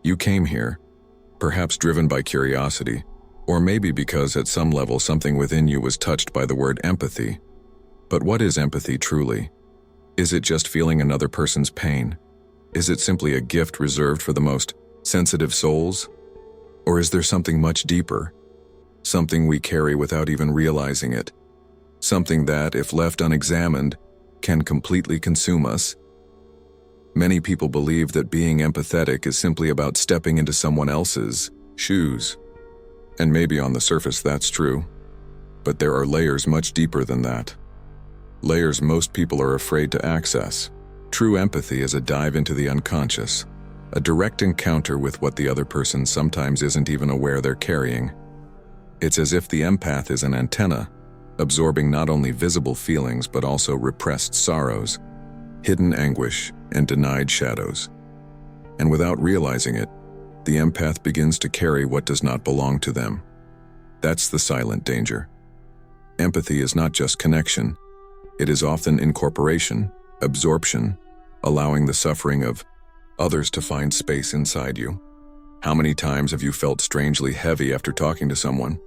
You came here, perhaps driven by curiosity, or maybe because at some level something within you was touched by the word empathy. But what is empathy truly? Is it just feeling another person's pain? Is it simply a gift reserved for the most sensitive souls? Or is there something much deeper? Something we carry without even realizing it? Something that, if left unexamined, can completely consume us? Many people believe that being empathetic is simply about stepping into someone else's shoes. And maybe on the surface that's true. But there are layers much deeper than that. Layers most people are afraid to access. True empathy is a dive into the unconscious, a direct encounter with what the other person sometimes isn't even aware they're carrying. It's as if the empath is an antenna, absorbing not only visible feelings but also repressed sorrows, hidden anguish, and denied shadows. And without realizing it, the empath begins to carry what does not belong to them. That's the silent danger. Empathy is not just connection. It is often incorporation, absorption, allowing the suffering of others to find space inside you. How many times have you felt strangely heavy after talking to someone?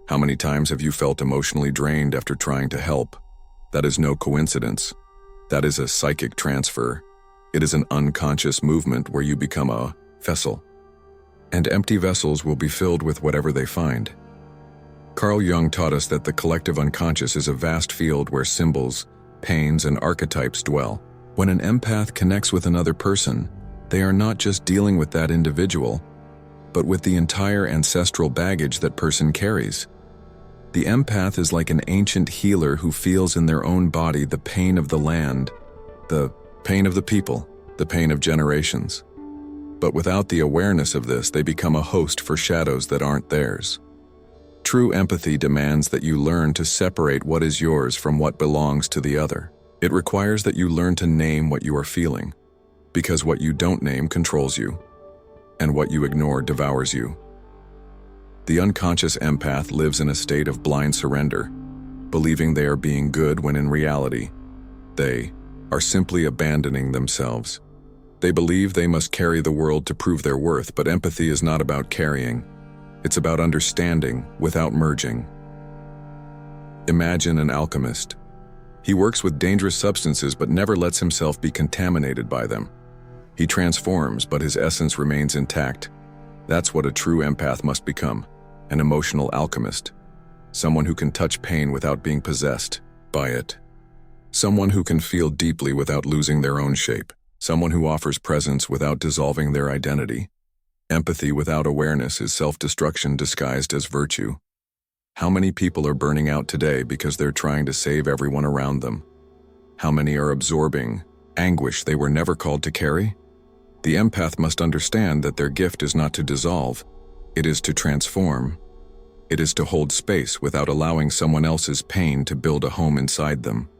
How many times have you felt emotionally drained after trying to help? That is no coincidence. That is a psychic transfer. It is an unconscious movement where you become a vessel. And empty vessels will be filled with whatever they find. Carl Jung taught us that the collective unconscious is a vast field where symbols, pains, and archetypes dwell. When an empath connects with another person, they are not just dealing with that individual, but with the entire ancestral baggage that person carries. The empath is like an ancient healer who feels in their own body the pain of the land, the pain of the people, the pain of generations. But without the awareness of this, they become a host for shadows that aren't theirs. True empathy demands that you learn to separate what is yours from what belongs to the other. It requires that you learn to name what you are feeling, because what you don't name controls you, and what you ignore devours you. The unconscious empath lives in a state of blind surrender, believing they are being good when in reality, they are simply abandoning themselves. They believe they must carry the world to prove their worth, but empathy is not about carrying. It's about understanding without merging. Imagine an alchemist. He works with dangerous substances but never lets himself be contaminated by them. He transforms, but his essence remains intact. That's what a true empath must become, an emotional alchemist. Someone who can touch pain without being possessed by it. Someone who can feel deeply without losing their own shape. Someone who offers presence without dissolving their identity. Empathy without awareness is self-destruction disguised as virtue. How many people are burning out today because they're trying to save everyone around them? How many are absorbing anguish they were never called to carry? The empath must understand that their gift is not to dissolve, it is to transform. It is to hold space without allowing someone else's pain to build a home inside them.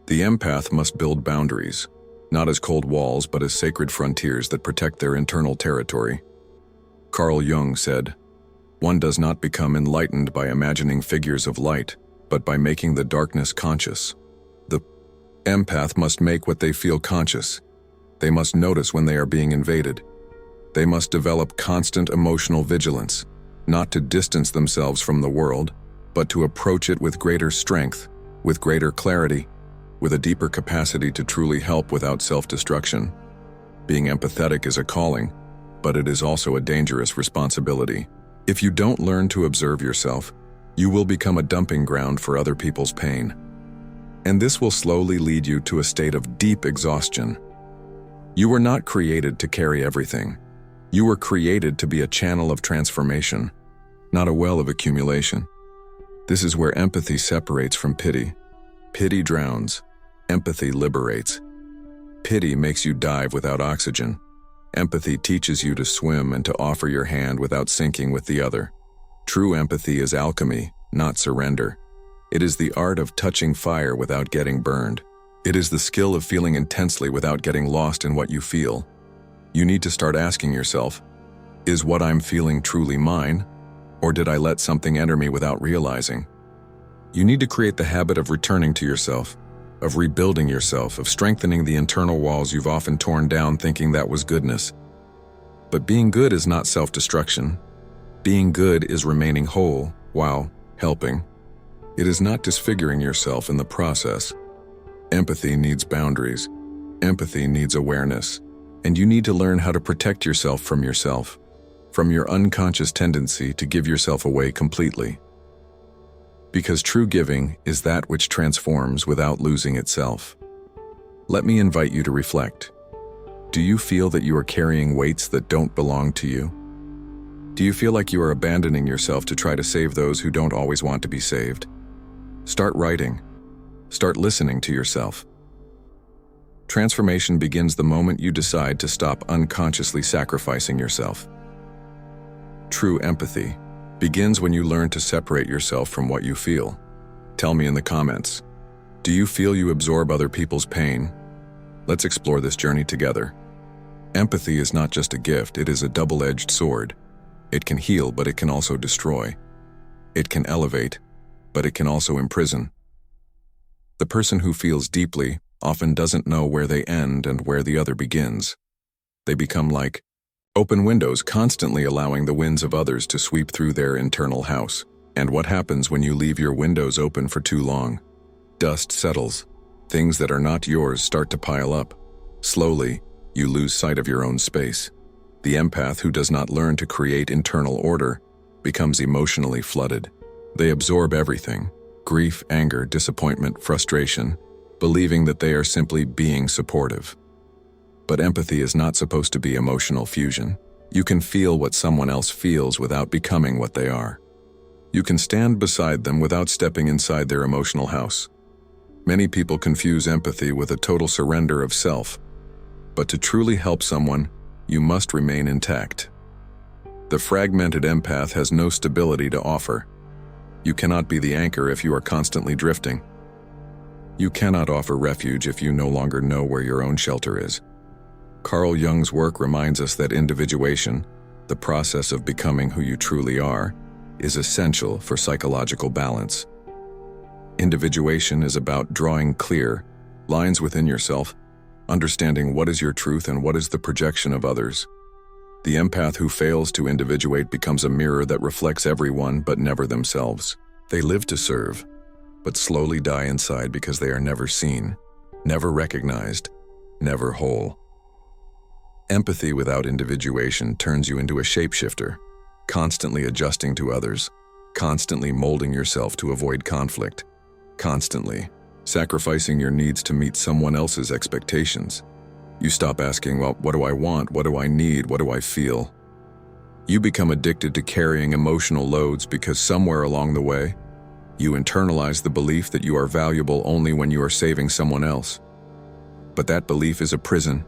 The empath must build boundaries, not as cold walls but as sacred frontiers that protect their internal territory. Carl Jung said, "One does not become enlightened by imagining figures of light, but by making the darkness conscious." The empath must make what they feel conscious. They must notice when they are being invaded. They must develop constant emotional vigilance, not to distance themselves from the world, but to approach it with greater strength, with greater clarity, with a deeper capacity to truly help without self-destruction. Being empathetic is a calling, but it is also a dangerous responsibility. If you don't learn to observe yourself, you will become a dumping ground for other people's pain. And this will slowly lead you to a state of deep exhaustion. You were not created to carry everything. You were created to be a channel of transformation, not a well of accumulation. This is where empathy separates from pity. Pity drowns. Empathy liberates. Pity makes you dive without oxygen. Empathy teaches you to swim and to offer your hand without sinking with the other. True empathy is alchemy, not surrender. It is the art of touching fire without getting burned. It is the skill of feeling intensely without getting lost in what you feel. You need to start asking yourself, is what I'm feeling truly mine, or did I let something enter me without realizing? You need to create the habit of returning to yourself, of rebuilding yourself, of strengthening the internal walls you've often torn down thinking that was goodness. But being good is not self-destruction. Being good is remaining whole while helping. It is not disfiguring yourself in the process. Empathy needs boundaries. Empathy needs awareness. And you need to learn how to protect yourself, from your unconscious tendency to give yourself away completely. Because true giving is that which transforms without losing itself. Let me invite you to reflect. Do you feel that you are carrying weights that don't belong to you? Do you feel like you are abandoning yourself to try to save those who don't always want to be saved? Start writing. Start listening to yourself. Transformation begins the moment you decide to stop unconsciously sacrificing yourself. True empathy begins when you learn to separate yourself from what you feel. Tell me in the comments. Do you feel you absorb other people's pain? Let's explore this journey together. Empathy is not just a gift, it is a double-edged sword. It can heal, but it can also destroy. It can elevate, but it can also imprison. The person who feels deeply often doesn't know where they end and where the other begins. They become like open windows, constantly allowing the winds of others to sweep through their internal house. And what happens when you leave your windows open for too long? Dust settles. Things that are not yours start to pile up. Slowly, you lose sight of your own space. The empath who does not learn to create internal order becomes emotionally flooded. They absorb everything: grief, anger, disappointment, frustration, believing that they are simply being supportive. But empathy is not supposed to be emotional fusion. You can feel what someone else feels without becoming what they are. You can stand beside them without stepping inside their emotional house. Many people confuse empathy with a total surrender of self. But to truly help someone, you must remain intact. The fragmented empath has no stability to offer. You cannot be the anchor if you are constantly drifting. You cannot offer refuge if you no longer know where your own shelter is. Carl Jung's work reminds us that individuation, the process of becoming who you truly are, is essential for psychological balance. Individuation is about drawing clear lines within yourself, understanding what is your truth and what is the projection of others. The empath who fails to individuate becomes a mirror that reflects everyone but never themselves. They live to serve, but slowly die inside because they are never seen, never recognized, never whole. Empathy without individuation turns you into a shapeshifter, constantly adjusting to others, constantly molding yourself to avoid conflict, constantly sacrificing your needs to meet someone else's expectations. You stop asking, well, what do I want? What do I need? What do I feel? You become addicted to carrying emotional loads because somewhere along the way, you internalize the belief that you are valuable only when you are saving someone else. But that belief is a prison.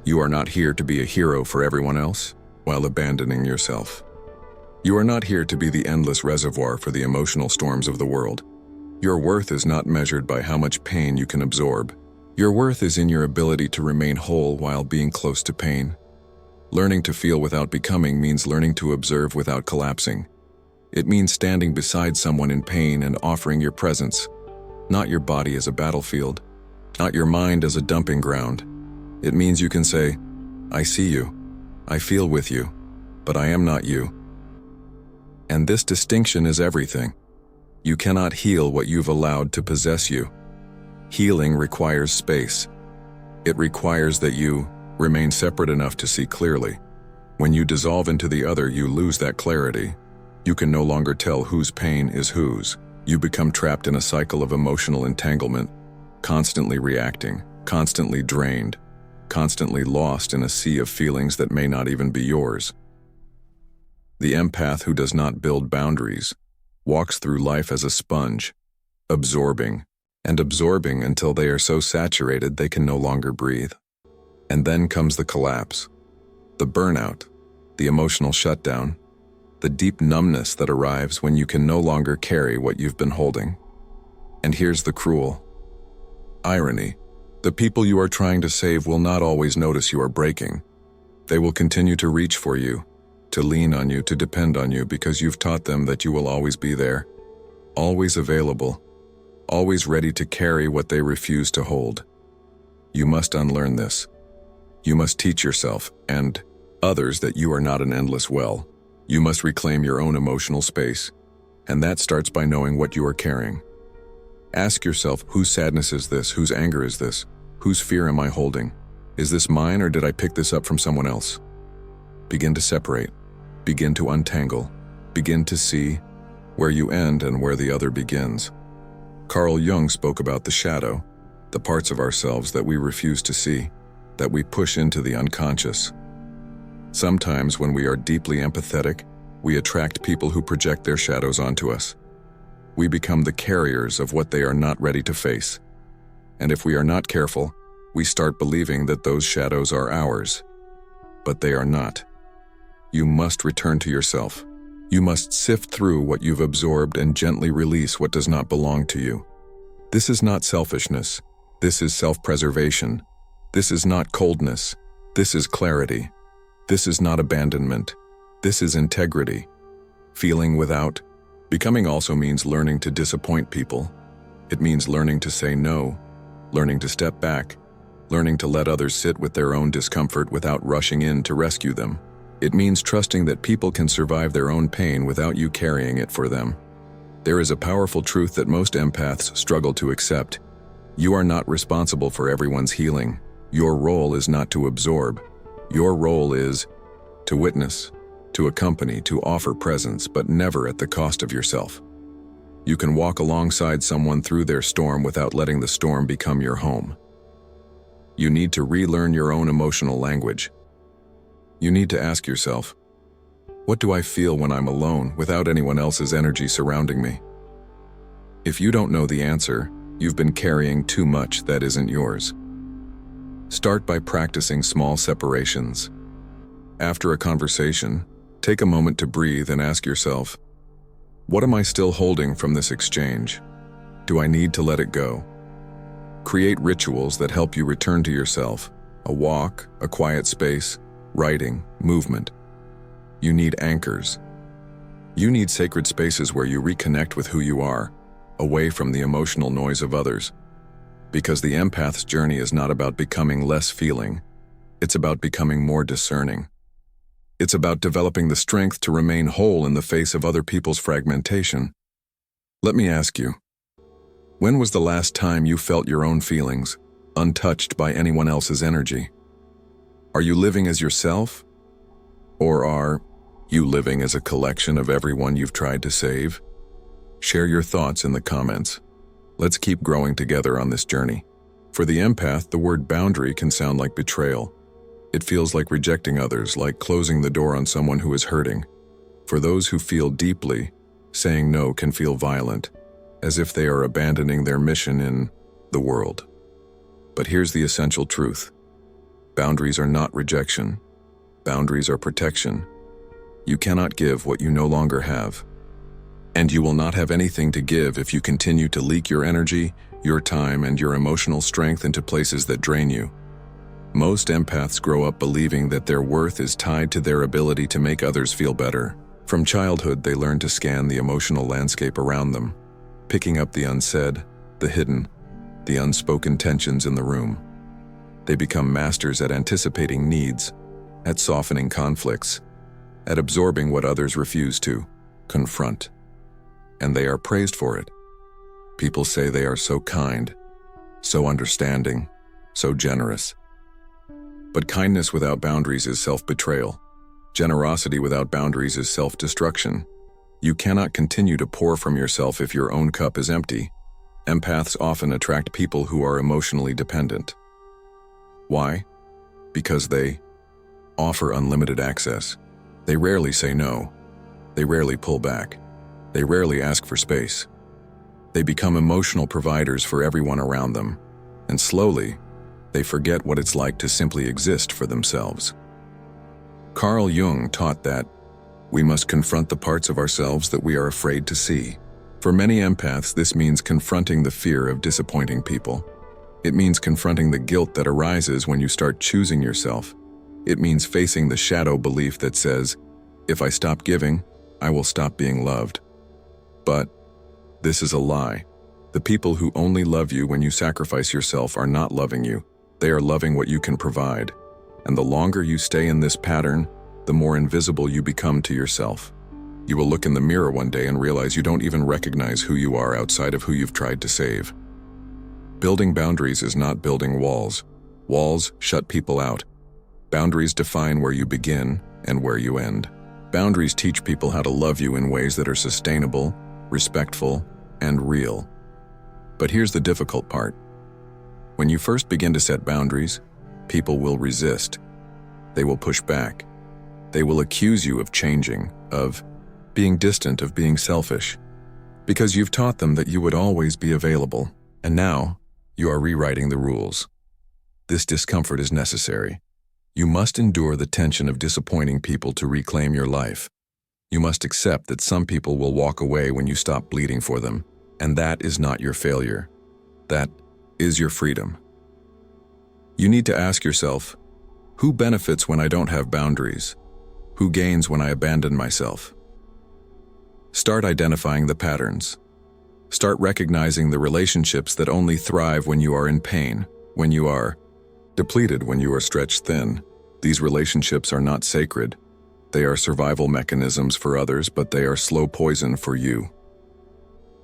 You are not here to be a hero for everyone else while abandoning yourself. You are not here to be the endless reservoir for the emotional storms of the world. Your worth is not measured by how much pain you can absorb. Your worth is in your ability to remain whole while being close to pain. Learning to feel without becoming means learning to observe without collapsing. It means standing beside someone in pain and offering your presence, not your body as a battlefield, not your mind as a dumping ground. It means you can say, I see you, I feel with you, but I am not you. And this distinction is everything. You cannot heal what you've allowed to possess you. Healing requires space. It requires that you remain separate enough to see clearly. When you dissolve into the other, you lose that clarity. You can no longer tell whose pain is whose. You become trapped in a cycle of emotional entanglement, constantly reacting, constantly drained, constantly lost in a sea of feelings that may not even be yours. The empath who does not build boundaries walks through life as a sponge, absorbing and absorbing until they are so saturated they can no longer breathe. And then comes the collapse, the burnout, the emotional shutdown, the deep numbness that arrives when you can no longer carry what you've been holding. And here's the cruel irony. The people you are trying to save will not always notice you are breaking. They will continue to reach for you, to lean on you, to depend on you because you've taught them that you will always be there, always available, always ready to carry what they refuse to hold. You must unlearn this. You must teach yourself and Others that you are not an endless well. You must reclaim your own emotional space, and that starts by knowing what you are carrying. Ask yourself, whose sadness is this? Whose anger is this? Whose fear am I holding? Is this mine, or did I pick this up from someone else? Begin to separate. Begin to untangle. Begin to see where you end and where the other begins. Carl Jung spoke about the shadow, the parts of ourselves that we refuse to see, that we push into the unconscious. Sometimes when we are deeply empathetic, we attract people who project their shadows onto us. We become the carriers of what they are not ready to face. And if we are not careful, we start believing that those shadows are ours. But they are not. You must return to yourself. You must sift through what you've absorbed and gently release what does not belong to you. This is not selfishness. This is self-preservation. This is not coldness. This is clarity. This is not abandonment. This is integrity. Feeling without. Becoming also means learning to disappoint people. It means learning to say no, learning to step back, learning to let others sit with their own discomfort without rushing in to rescue them. It means trusting that people can survive their own pain without you carrying it for them. There is a powerful truth that most empaths struggle to accept. You are not responsible for everyone's healing. Your role is not to absorb. Your role is to witness, to accompany, to offer presence, but never at the cost of yourself. You can walk alongside someone through their storm without letting the storm become your home. You need to relearn your own emotional language. You need to ask yourself, what do I feel when I'm alone without anyone else's energy surrounding me? If you don't know the answer, you've been carrying too much that isn't yours. Start by practicing small separations. After a conversation, take a moment to breathe and ask yourself, what am I still holding from this exchange? Do I need to let it go? Create rituals that help you return to yourself, a walk, a quiet space, writing, movement. You need anchors. You need sacred spaces where you reconnect with who you are, away from the emotional noise of others. Because the empath's journey is not about becoming less feeling, it's about becoming more discerning. It's about developing the strength to remain whole in the face of other people's fragmentation. Let me ask you, when was the last time you felt your own feelings, untouched by anyone else's energy? Are you living as yourself? Or are you living as a collection of everyone you've tried to save? Share your thoughts in the comments. Let's keep growing together on this journey. For the empath, the word boundary can sound like betrayal. It feels like rejecting others, like closing the door on someone who is hurting. For those who feel deeply, saying no can feel violent, as if they are abandoning their mission in the world. But here's the essential truth. Boundaries are not rejection. Boundaries are protection. You cannot give what you no longer have. And you will not have anything to give if you continue to leak your energy, your time, and your emotional strength into places that drain you. Most empaths grow up believing that their worth is tied to their ability to make others feel better. From childhood, they learn to scan the emotional landscape around them, picking up the unsaid, the hidden, the unspoken tensions in the room. They become masters at anticipating needs, at softening conflicts, at absorbing what others refuse to confront. And they are praised for it. People say they are so kind, so understanding, so generous. But kindness without boundaries is self-betrayal. Generosity without boundaries is self-destruction. You cannot continue to pour from yourself if your own cup is empty. Empaths often attract people who are emotionally dependent. Why? Because they offer unlimited access. They rarely say no. They rarely pull back. They rarely ask for space. They become emotional providers for everyone around them, and slowly, they forget what it's like to simply exist for themselves. Carl Jung taught that we must confront the parts of ourselves that we are afraid to see. For many empaths, this means confronting the fear of disappointing people. It means confronting the guilt that arises when you start choosing yourself. It means facing the shadow belief that says, if I stop giving, I will stop being loved. But this is a lie. The people who only love you when you sacrifice yourself are not loving you. They are loving what you can provide. And the longer you stay in this pattern, the more invisible you become to yourself. You will look in the mirror one day and realize you don't even recognize who you are outside of who you've tried to save. Building boundaries is not building walls. Walls shut people out. Boundaries define where you begin and where you end. Boundaries teach people how to love you in ways that are sustainable, respectful, and real. But here's the difficult part. When you first begin to set boundaries, people will resist. They will push back. They will accuse you of changing, of being distant, of being selfish, because you've taught them that you would always be available. And now, you are rewriting the rules. This discomfort is necessary. You must endure the tension of disappointing people to reclaim your life. You must accept that some people will walk away when you stop bleeding for them, and that is not your failure. That is your freedom. You need to ask yourself, who benefits when I don't have boundaries? Who gains when I abandon myself? Start identifying the patterns. Start recognizing the relationships that only thrive when you are in pain, when you are depleted, when you are stretched thin. These relationships are not sacred. They are survival mechanisms for others, but they are slow poison for you.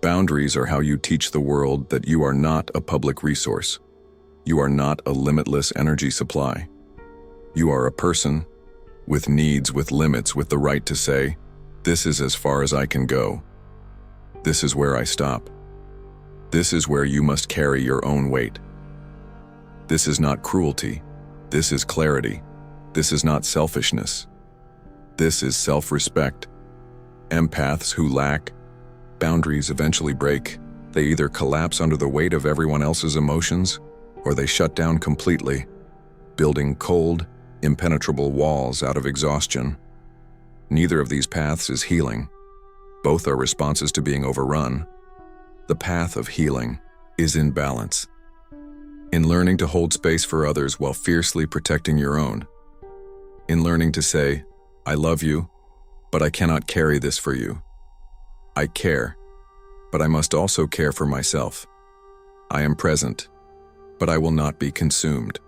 Boundaries are how you teach the world that you are not a public resource. You are not a limitless energy supply. You are a person with needs, with limits, with the right to say, this is as far as I can go. This is where I stop. This is where you must carry your own weight. This is not cruelty. This is clarity. This is not selfishness. This is self-respect. Empaths who lack boundaries eventually break. They either collapse under the weight of everyone else's emotions, or they shut down completely, building cold, impenetrable walls out of exhaustion. Neither of these paths is healing. Both are responses to being overrun. The path of healing is in balance. In learning to hold space for others while fiercely protecting your own. In learning to say, I love you, but I cannot carry this for you. I care, but I must also care for myself. I am present, but I will not be consumed.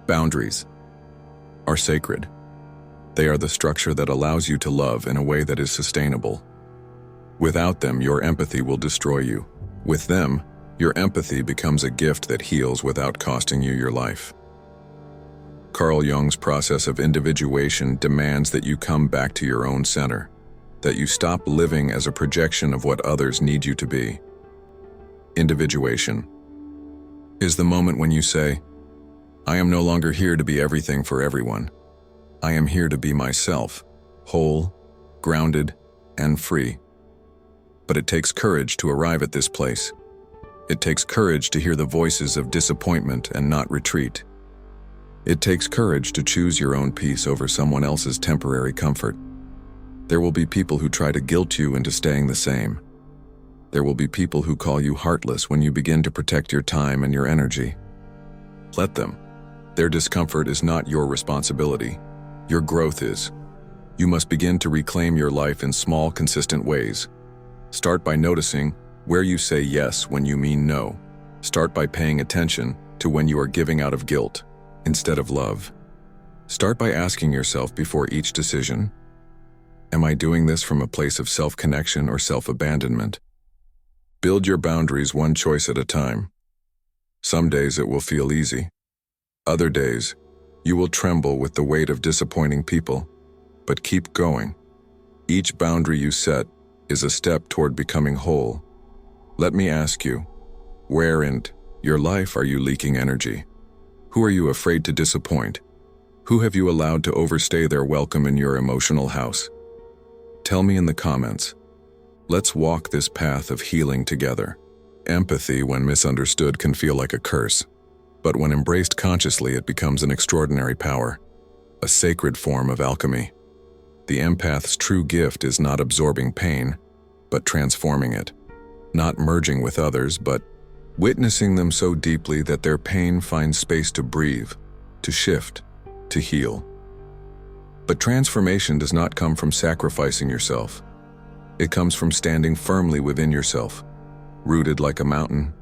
Boundaries are sacred. They are the structure that allows you to love in a way that is sustainable. Without them, your empathy will destroy you. With them, your empathy becomes a gift that heals without costing you your life. Carl Jung's process of individuation demands that you come back to your own center, that you stop living as a projection of what others need you to be. Individuation is the moment when you say, I am no longer here to be everything for everyone. I am here to be myself, whole, grounded, and free. But it takes courage to arrive at this place. It takes courage to hear the voices of disappointment and not retreat. It takes courage to choose your own peace over someone else's temporary comfort. There will be people who try to guilt you into staying the same. There will be people who call you heartless when you begin to protect your time and your energy. Let them. Their discomfort is not your responsibility. Your growth is. You must begin to reclaim your life in small, consistent ways. Start by noticing where you say yes when you mean no. Start by paying attention to when you are giving out of guilt instead of love. Start by asking yourself before each decision, am I doing this from a place of self-connection or self-abandonment? Build your boundaries one choice at a time. Some days it will feel easy. Other days, you will tremble with the weight of disappointing people, but keep going. Each boundary you set is a step toward becoming whole. Let me ask you, where in your life are you leaking energy? Who are you afraid to disappoint? Who have you allowed to overstay their welcome in your emotional house? Tell me in the comments. Let's walk this path of healing together. Empathy, when misunderstood, can feel like a curse, but when embraced consciously, it becomes an extraordinary power, a sacred form of alchemy. The empath's true gift is not absorbing pain, but transforming it. Not merging with others, but witnessing them so deeply that their pain finds space to breathe, to shift, to heal. But transformation does not come from sacrificing yourself. It comes from standing firmly within yourself, rooted like a mountain,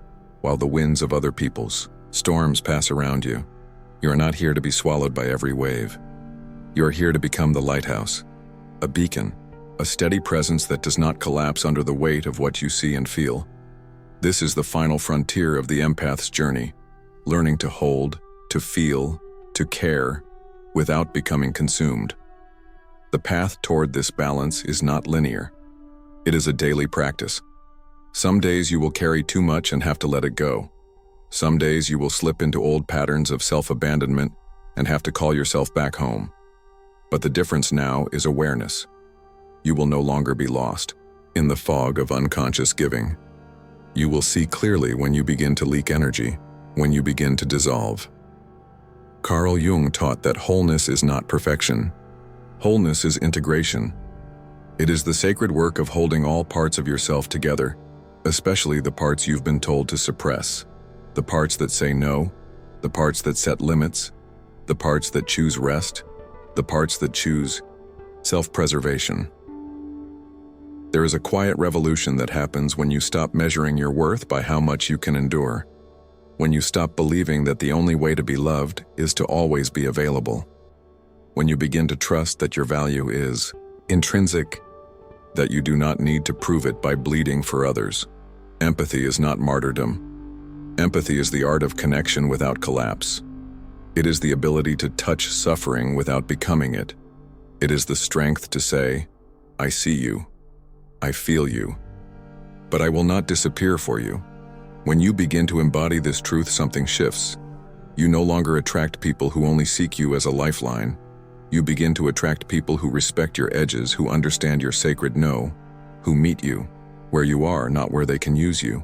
while the winds of other peoples Storms pass around you. You are not here to be swallowed by every wave. You are here to become the lighthouse, a beacon, a steady presence that does not collapse under the weight of what you see and feel. This is the final frontier of the empath's journey, learning to hold, to feel, to care, without becoming consumed. The path toward this balance is not linear. It is a daily practice. Some days you will carry too much and have to let it go. Some days you will slip into old patterns of self-abandonment and have to call yourself back home. But the difference now is awareness. You will no longer be lost in the fog of unconscious giving. You will see clearly when you begin to leak energy, when you begin to dissolve. Carl Jung taught that wholeness is not perfection. Wholeness is integration. It is the sacred work of holding all parts of yourself together, especially the parts you've been told to suppress, the parts that say no, the parts that set limits, the parts that choose rest, the parts that choose self-preservation. There is a quiet revolution that happens when you stop measuring your worth by how much you can endure, when you stop believing that the only way to be loved is to always be available, when you begin to trust that your value is intrinsic, that you do not need to prove it by bleeding for others. Empathy is not martyrdom. Empathy is the art of connection without collapse. It is the ability to touch suffering without becoming it. It is the strength to say, I see you, I feel you, but I will not disappear for you. When you begin to embody this truth, something shifts. You no longer attract people who only seek you as a lifeline. You begin to attract people who respect your edges, who understand your sacred no, who meet you where you are, not where they can use you.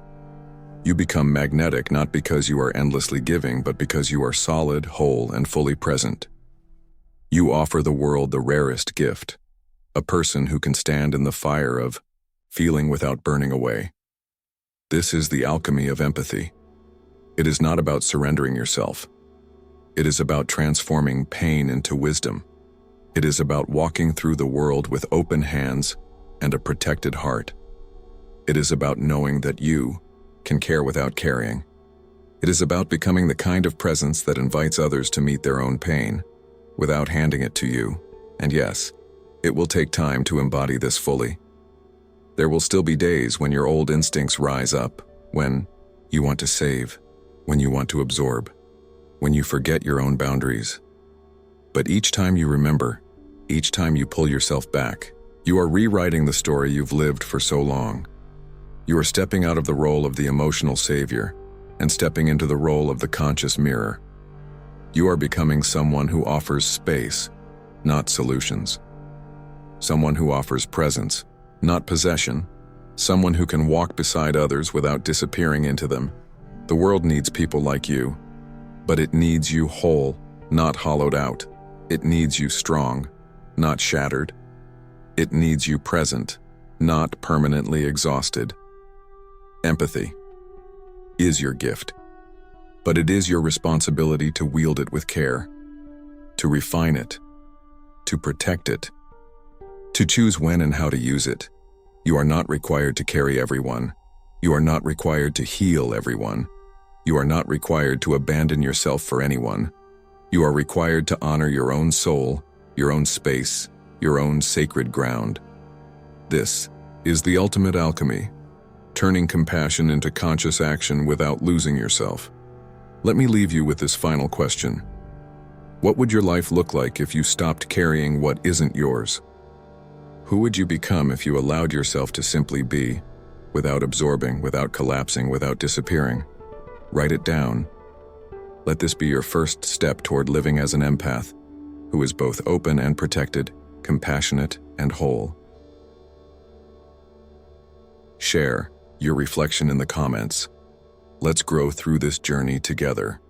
You become magnetic not because you are endlessly giving, but because you are solid, whole, and fully present. You offer the world the rarest gift, a person who can stand in the fire of feeling without burning away. This is the alchemy of empathy. It is not about surrendering yourself. It is about transforming pain into wisdom. It is about walking through the world with open hands and a protected heart. It is about knowing that you can care without carrying. It is about becoming the kind of presence that invites others to meet their own pain without handing it to you. And yes, it will take time to embody this fully. There will still be days when your old instincts rise up, when you want to save, when you want to absorb, when you forget your own boundaries. But each time you remember, each time you pull yourself back, you are rewriting the story you've lived for so long. You are stepping out of the role of the emotional savior and stepping into the role of the conscious mirror. You are becoming someone who offers space, not solutions. Someone who offers presence, not possession. Someone who can walk beside others without disappearing into them. The world needs people like you, but it needs you whole, not hollowed out. It needs you strong, not shattered. It needs you present, not permanently exhausted. Empathy is your gift, but it is your responsibility to wield it with care, to refine it, to protect it, to choose when and how to use it. You are not required to carry everyone. You are not required to heal everyone. You are not required to abandon yourself for anyone. You are required to honor your own soul, your own space, your own sacred ground. This is the ultimate alchemy, turning compassion into conscious action without losing yourself. Let me leave you with this final question. What would your life look like if you stopped carrying what isn't yours? Who would you become if you allowed yourself to simply be, without absorbing, without collapsing, without disappearing? Write it down. Let this be your first step toward living as an empath, who is both open and protected, compassionate and whole. Share your reflection in the comments. Let's grow through this journey together.